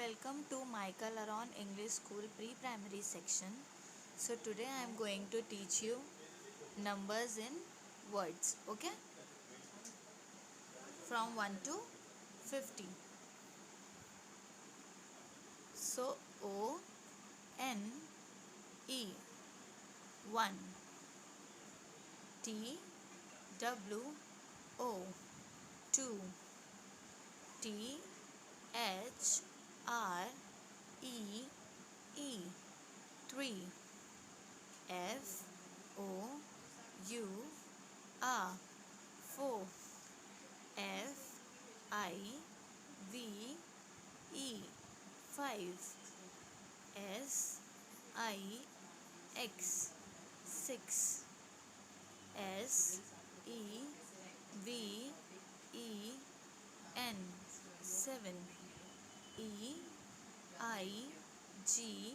welcome to Michael Aron English School Pre-Primary section. So today I am going to teach you numbers in words, okay? From 1 to 50. So O N E 1, T W O 2, T H R E E 3, F O U R 4, F I V E 5, S I X 6, S E V E N 7, E I G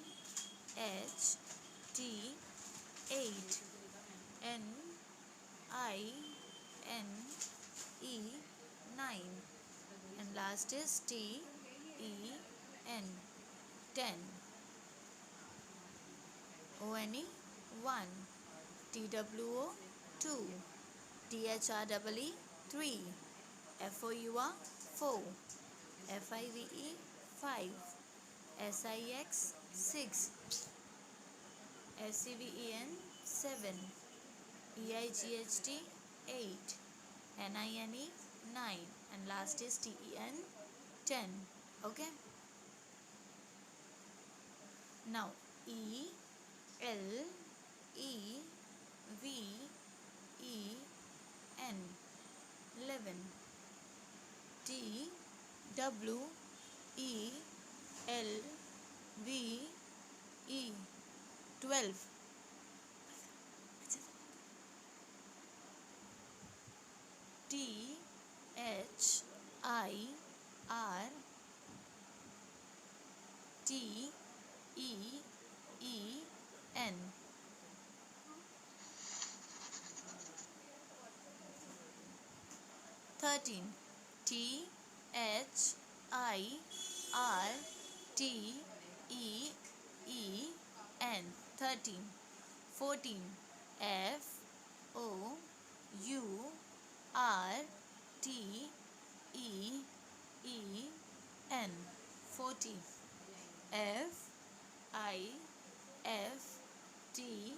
H T 8, N I N E 9, and last is T E N 10. O N E 1, T W O 2, T H R E E 3, F O U R 4, F I V E 5, S I X 6, S E V E N 7, E I G H T 8, N I N E 9, and last is T E N 10. Okay. Now E L E V E N 11, T W E L V E 12, T H I R T E E N 13, T H I R T E E N 13, 14, F O U R T E E N 40, F I F T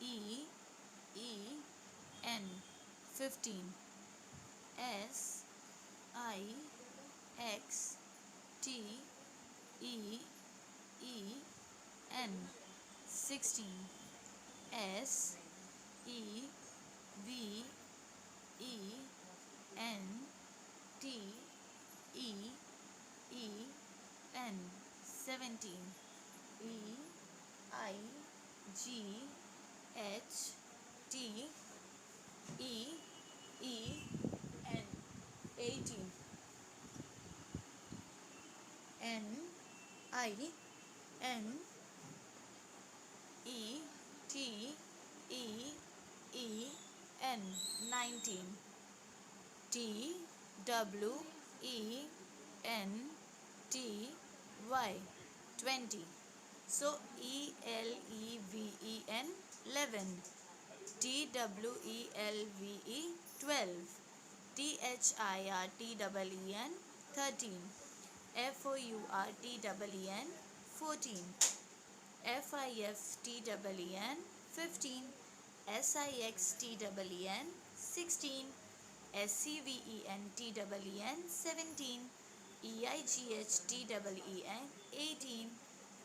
E E N 15, S I X T E E N 16, S E V E N T E E N 17, E I G H T E E N 18, N I N E T E E N 19, T W E N T Y 20. So E L E V E N 11, T W E L V E 12, T H I R T E N 13, F O U R T E N 14, F I F T E N 15, S I X T E N 16, S C V E N T E N 17, E I G H T E N 18,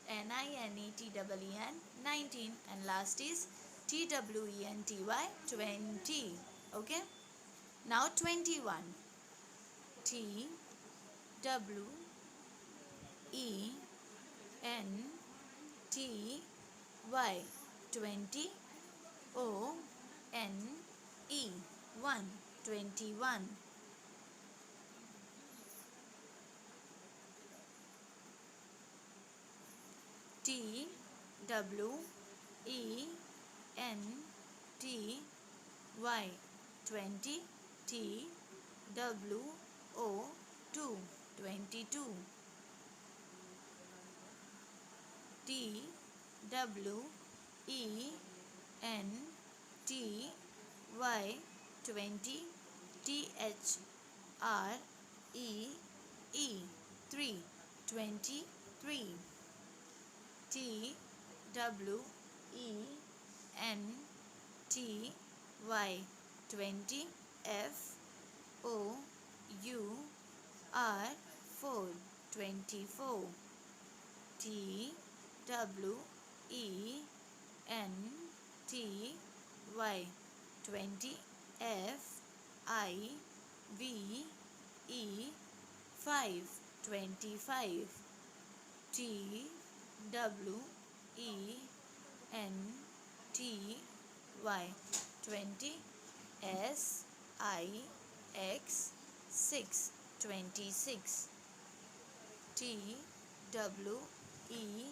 N I N E T E N 19, and last is T W E N T Y 20. Okay. Now 21, T W E N T Y 20, O N E 1, 21. T W E N T Y 20, T W O 2, 22. T W E N T Y 20 T H R E E 3 23 T W E N T Y 20 F O U R 4 24 T W E N T Y 20 F I V E 5 25 T W E N T Y 20 S I X 6 26 T W E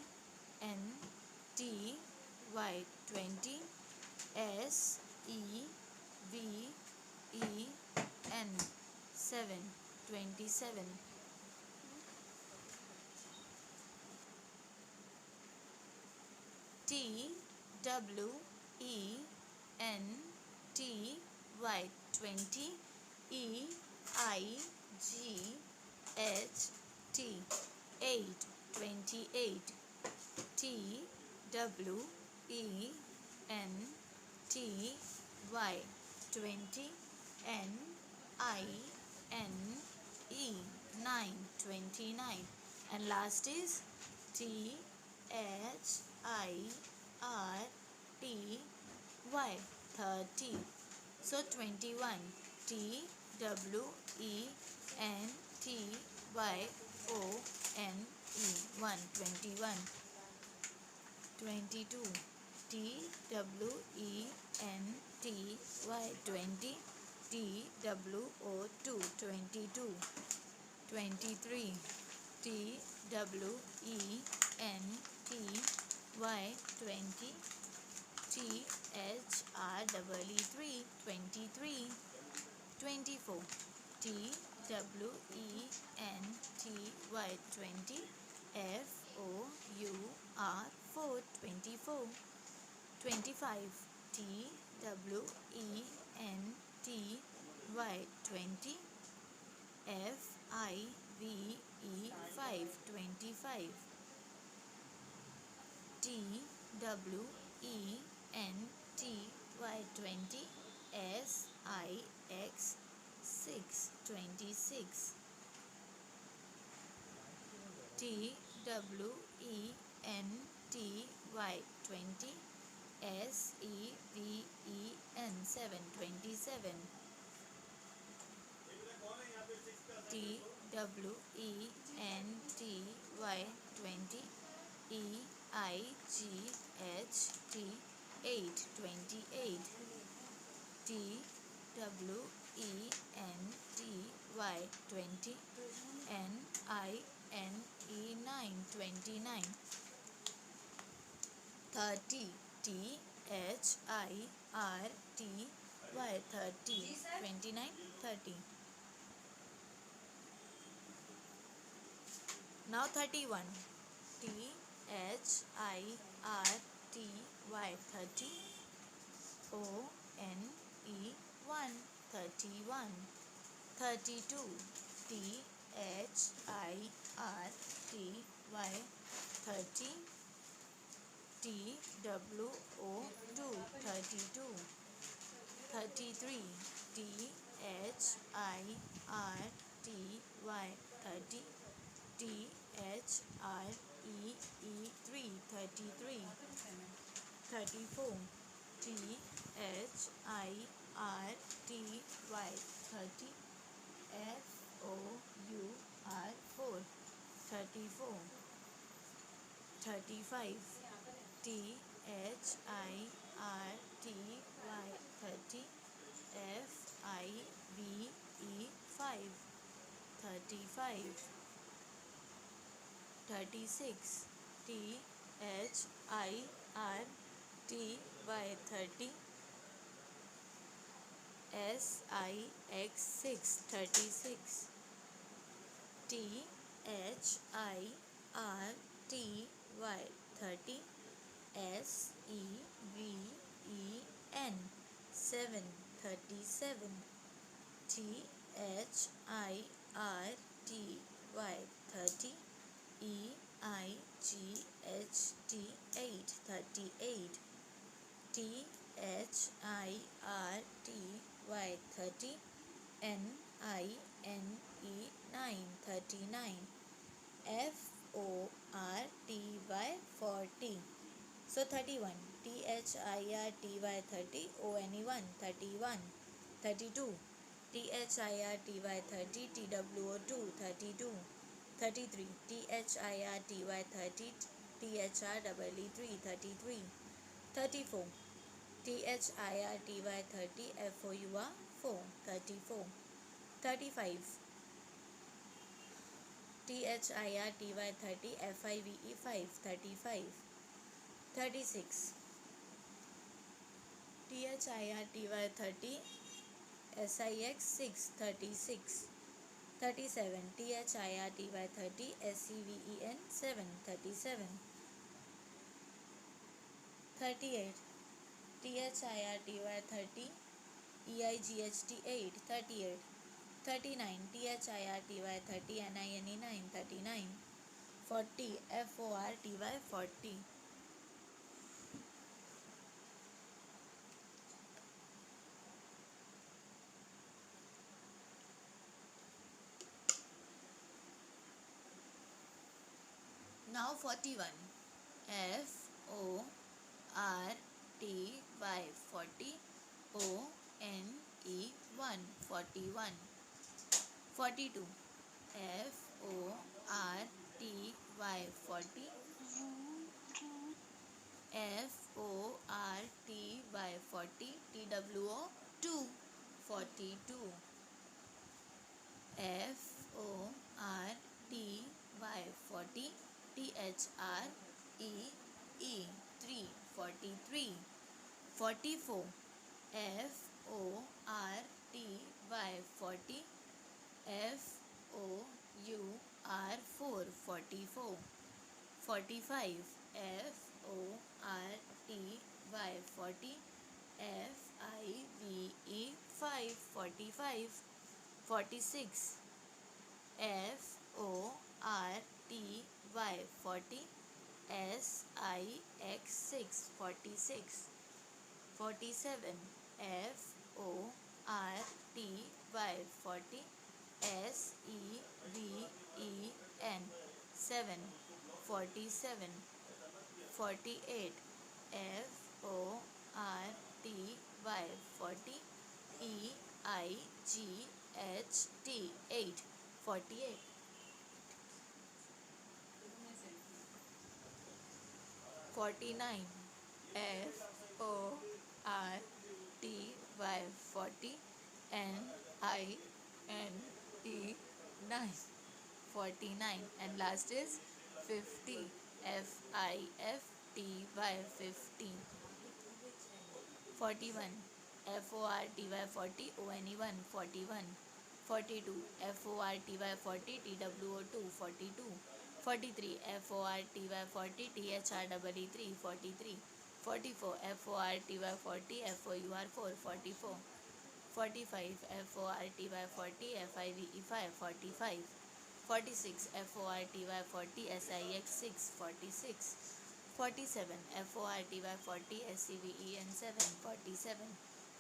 N T Y 20 S E V E N 7 27 T W E N T Y 20 E I G H T 8 28 T W E N T Y 20 N I N E 9 29 and last is T H I R T Y 30. So 21 T W E N T Y O N E 1 21 22 T W E N T Y 20 T W O 2 22 23 T W E N T Y 20 T H R E 3 23 24 T W E N T Y 20 F O U R 4 24 25 T W E N T Y 20 F I V E 5 25 T W E N T Y 20 S I X 6 26 T W E N T Y 20 S E V E N 7 27 T W E N T Y 20 E I G H T 8 28 T W E N T Y 20 N I N E 9 29 30 T H I R T Y 30 29 30 Now 31 T H I R T Y 30 O N E 1 31 32 T H I R T Y 30 T W O 2 32 33 T H I R T Y 30 T H R E E 3 33 34 T H I R T Y 30 F O U R 4 34 35 T H I R T Y 30 F I V E 5 35 36 T H I R T Y 30 S I X 6 36 T H I R T Y 30. SEVEN 7, 37. THIRTY 30. EIGHT 8, 38. THIRTY 30. NINE 9, 39. FORTY 40. So 31. THIRTY 30. ONE 31. 32. THIRTY 30. TWO 2, 32. 33. THIRTY 30. THREE 33. 34. THIRTY 30. FOUR 4, 34. 35. THIRTY 30. FIVE 5, 35. 36. THIRTY 30. SIX 6, 36. 37. THIRTY 30. SEVEN 7, 37. 38. THIRTY 30. EIGHT 8, 38. 39. THIRTY 30. NINE 9, 39. 40. FORTY 40. Now 41. FORTY 40. ONE 1, 41. 42. FORTY 40. FORTY 40. TWO 2, 42. FORTY 40. THREE 3, 43. 44. FORTY 40. FOUR 4, 44. 45. FORTY 40. FIVE 5, 45. 46. FORTY 40. SIX 6, 46. 47. FORTY 40. SEVEN 7, 47. 48. FORTY 40. EIGHT 8, 48. 49. FORTY 40. NINE 9, 49. And last is 50. FIFTY 50. 41. FORTY 40. ONE 1, 41. 42. FORTY 40. TWO 2, 42. 43. FORTY 40. THREE 3, 43. 44. FORTY 40. FOUR 4, 44. 45. FORTY 40. FIVE 5, 45. 46. FORTY 40. SIX 6, 46. 47. FORTY 40. SEVEN 7, 47.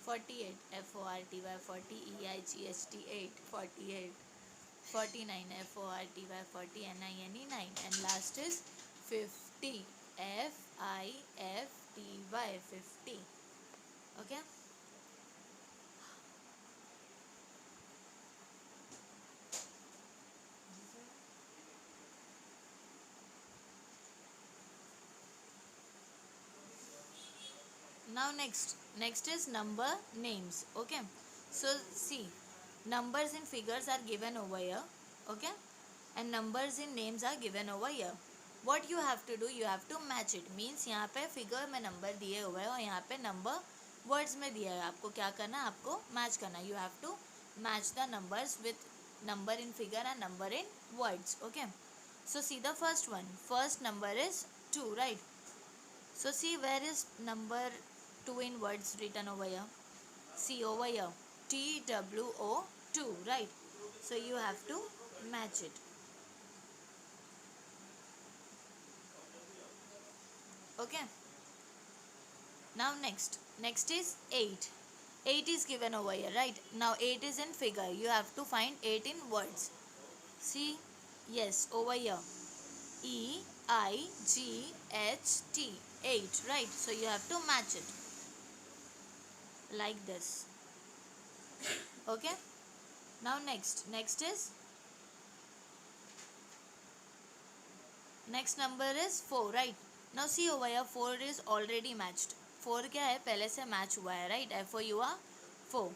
48. FORTY 40. EIGHT 8, 48. 49. FORTY 40. NINE 9. And last is 50. FIFTY 50. Okay. Now next is number names. Okay, so see, numbers in figures are given over here. Okay, and numbers in names are given over here. What you have to do, you have to match it. Means यहाँ पे figure में number दिए हुए हैं और यहाँ पे number words में दिया है. आपको क्या करना है, आपको मैच करना है. You have to match the numbers with number in figure and number in words. Okay, so see the first one. First number is 2, right? So see, where is number 2 in words written over here? See over here, TWO2, right? So you have to match it. Okay. Now next is 8. 8 is given over here, right? Now 8 is in figure. You have to find 8 in words. See, yes, over here, EIGHT, 8, right? So you have to match it like this. Okay. Now next is next number is 4, right? Now see over here, 4 is already matched. 4 क्या है, पहले से match हुआ है, right? Therefore you are 4.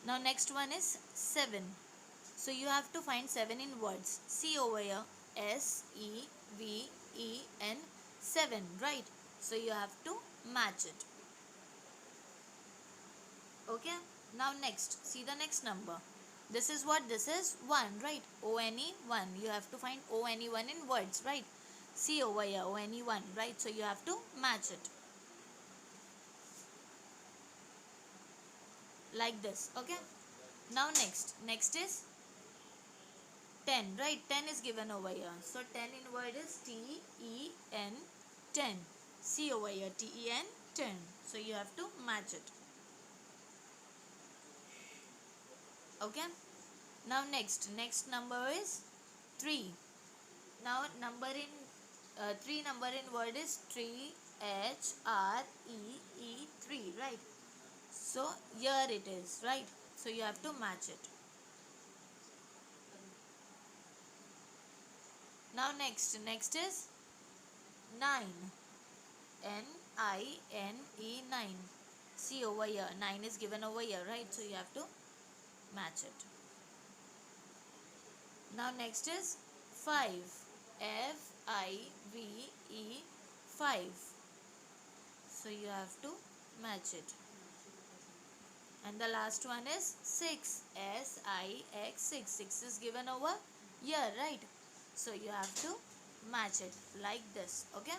Now next one is 7. So you have to find 7 in words. See over here, SEVEN, 7, right? So you have to match it. Okay. Now next, see the next number. This is what? This is 1, right? ONE, 1. You have to find ONE, 1 in words, right? See over here, ONE, 1, right? So you have to match it like this. Okay. Now next is 10, right? 10 is given over here. So 10 in word is TEN, 10. See over here, TEN, 10. So you have to match it. Okay. Now next number is 3. Now number in 3 number in word is TREE, 3, right? So here it is, right? So you have to match it. Now next is 9, NINE, 9. See over here, 9 is given over here, right? So you have to match it. Now next is 5, FIVE, 5. So you have to match it. And the last one is 6, SIX, 6. 6 is given over here, right? So you have to match it like this. Okay.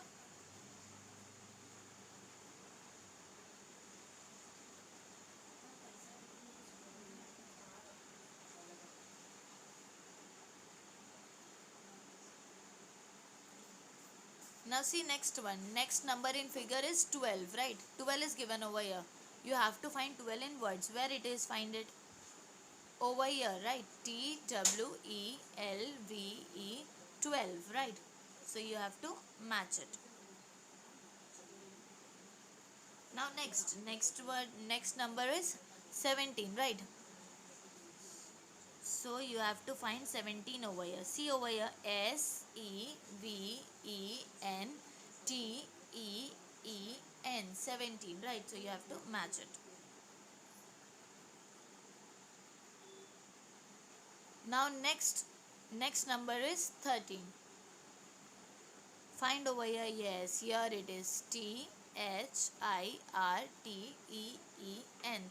Now see next one. Next number in figure is 12, right? 12 is given over here. You have to find 12 in words. Where it is, find it. Over here, right? TWELVE, 12, right? So you have to match it. Now next number is 17, right? So you have to find 17 over here. See over here, SEVENTEEN, 17, right? So you have to match it. Now next number is 13. Find over here. Yes, here it is, THIRTEEN,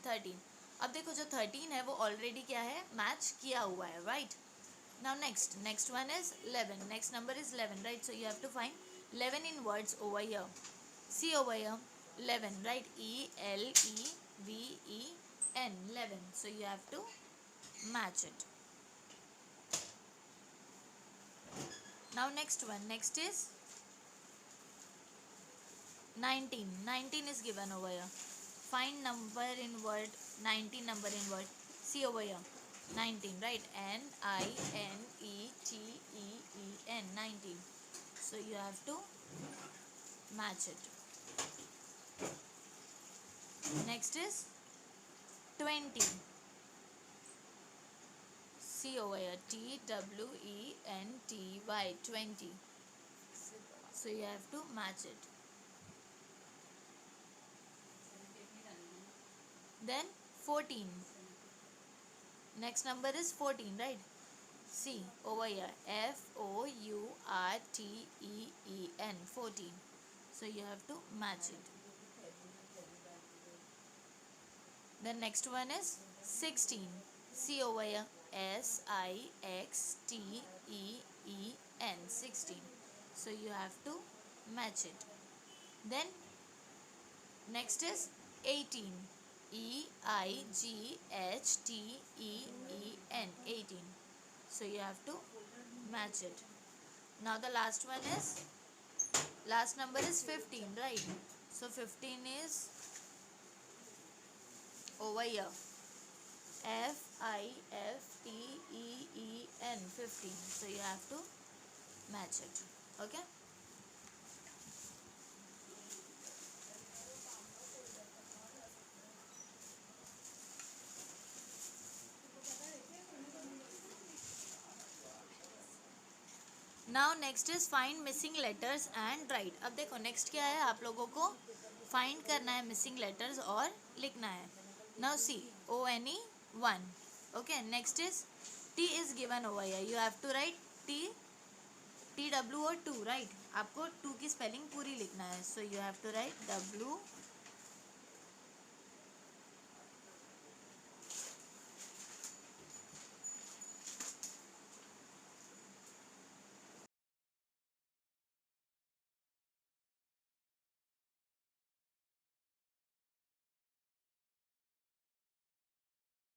13. अब देखो जो 13 है वो already क्या है, match किया हुआ है, right? Now next one is 11. Next number is 11, right? So you have to find 11 in words over here. See over here, 11, right? ELEVEN, 11. So you have to match it. Now next is 19. 19 is given over here. Find number in word, 19 number in word. See over here, 19, right? NINETEEN, 19. So you have to match it. Next is 20. See over here, TWENTY, 20. So you have to match it. Then 14. Next number is 14, right? See over here, FOURTEEN, 14. So you have to match it. The next one is 16. See over here, SIXTEEN, 16. So you have to match it. Then next is 18. EIGHTEEN, 18. So you have to match it. Now the last one is, last number is 15, right? So 15 is over here. FIFTEEN, 15. So you have to match it. Okay. Now next is find missing letters and right. अब देखो next क्या है, आप लोगों को find करना है missing letters और लिखना है. Now see ONE 1. Okay. Next is T is given over here. You have to write TW और 2, राइट. आपको 2 की स्पेलिंग पूरी लिखना है. So you have to right